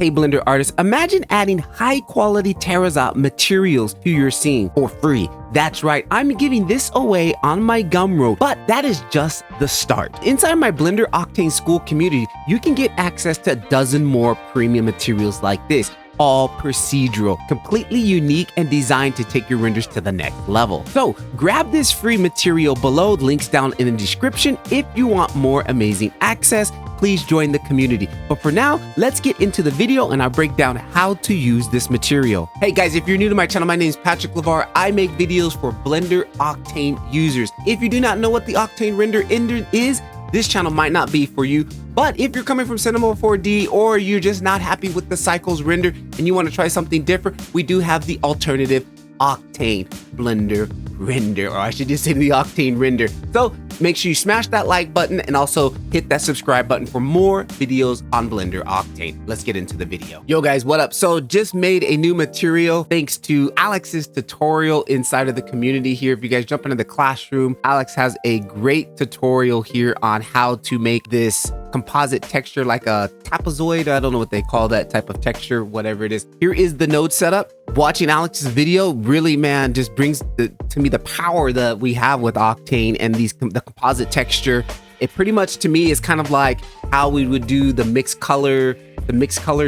Hey Blender artists, imagine adding high quality Terrazzo materials to your scene for free. That's right, I'm giving this away on my Gumroad, but that is just the start. Inside my Blender Octane school community, you can get access to a dozen more premium materials like this, all procedural, completely unique and designed to take your renders to the next level. So grab this free material below, links down in the description. If you want more amazing access, please join the community. But for now, let's get into the video and I'll break down how to use this material. Hey guys, if you're new to my channel, my name is Patrick LeVar. I make videos for Blender Octane users. If you do not know what the Octane render engine is, this channel might not be for you. But if you're coming from Cinema 4D or you're just not happy with the Cycles render and you want to try something different, we do have the alternative Octane Blender render, or I should just say the Octane render. So make sure you smash that like button and also hit that subscribe button for more videos on Blender Octane. Let's get into the video. Yo guys, what up? So just made a new material thanks to Alex's tutorial inside of the community here. If you guys jump into the classroom, Alex has a great tutorial here on how to make this composite texture, like a trapezoid. I don't know what they call that type of texture, whatever it is. Here is the node setup. Watching Alex's video really, man, just brings to me the power that we have with Octane and the composite texture. It pretty much to me is kind of like how we would do the mixed color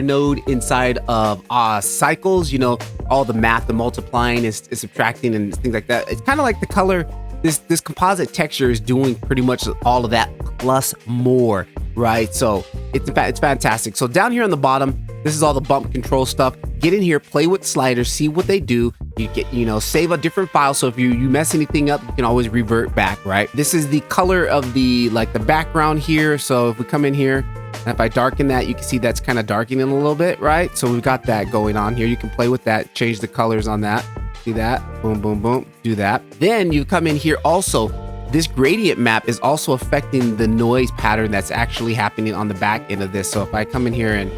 node inside of Cycles. You know, all the math, the multiplying and subtracting and things like that. It's kind of like the color. This composite texture is doing pretty much all of that plus more, right? So it's fantastic. So down here on the bottom, this is all the bump control stuff. Get in here, play with sliders, see what they do. You get, save a different file. So if you mess anything up, you can always revert back, right? This is the color of the background here. So if we come in here, and if I darken that, you can see that's kind of darkening a little bit, right? So we've got that going on here. You can play with that, change the colors on that. See that? Boom, boom, boom. Do that. Then you come in here also. This gradient map is also affecting the noise pattern that's actually happening on the back end of this. So if I come in here and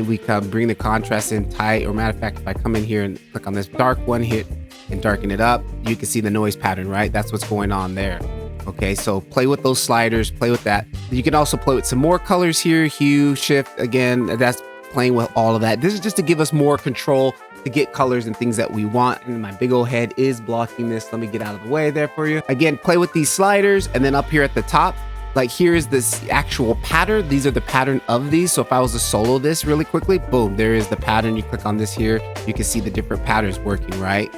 we can bring the contrast in tight, or matter of fact, if I come in here and click on this dark one, hit and darken it up, you can see the noise pattern, right? That's what's going on there. Okay, so play with those sliders, play with that. You can also play with some more colors here, hue, shift, again, that's playing with all of that. This is just to give us more control to get colors and things that we want. And my big old head is blocking this. Let me get out of the way there for you. Again, play with these sliders, and then up here at the top, like here is this actual pattern. These are the pattern of these. So if I was to solo this really quickly, boom, there is the pattern. You click on this here, you can see the different patterns working, right?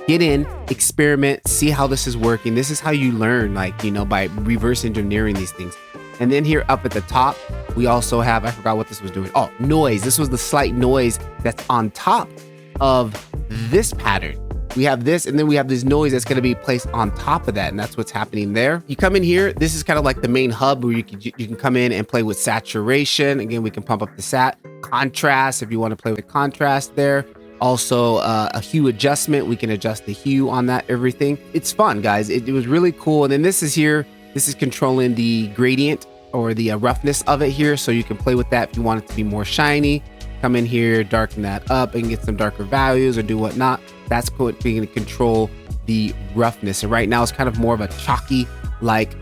Get in, experiment, see how this is working. This is how you learn, by reverse engineering these things. And then here up at the top, we also have, I forgot what this was doing. Oh, noise. This was the slight noise that's on top of this pattern. We have this, and then we have this noise that's going to be placed on top of that, and that's what's happening there. You come in here, this is kind of like the main hub where you can come in and play with saturation. Again, we can pump up the contrast if you want to play with contrast there. Also a hue adjustment, we can adjust the hue on that, everything. It's fun, guys. It was really cool. And then this is here, this is controlling the gradient or the roughness of it here, so you can play with that if you want it to be more shiny. Come in here, darken that up and get some darker values or do whatnot. That's going to control the roughness. And right now it's kind of more of a chalky like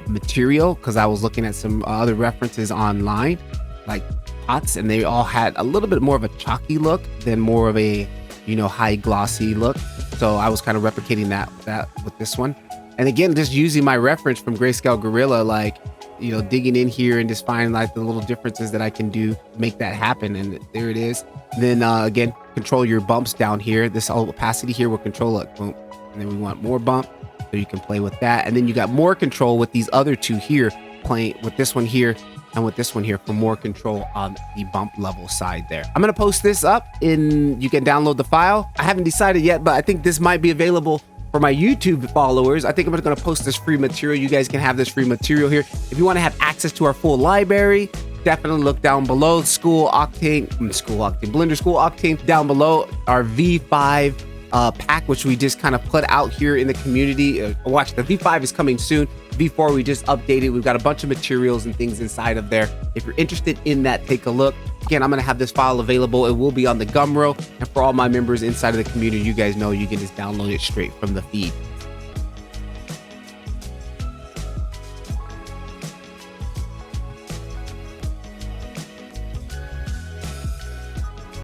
material, because I was looking at some other references online, like pots, and they all had a little bit more of a chalky look than more of a high glossy look. So I was kind of replicating that with this one. And again, just using my reference from Grayscale Gorilla, digging in here and just finding the little differences that I can do to make that happen. And there it is. Then again, control your bumps down here. This whole opacity here will control it. Boom. And then we want more bump, so you can play with that. And then you got more control with these other two here, playing with this one here and with this one here for more control on the bump level side there. I'm going to post this up you can download the file. I haven't decided yet, but I think this might be available for my YouTube followers. I think I'm going to post this free material. You guys can have this free material here. If you want to have access to our full library, definitely look down below. Blender School Octane down below. Our V5 pack, which we just kind of put out here in the community. Watch, the V5 is coming soon. V4 we just updated. We've got a bunch of materials and things inside of there. If you're interested in that, take a look. Again, I'm going to have this file available. It will be on the Gumroad. And for all my members inside of the community, you guys know you can just download it straight from the feed.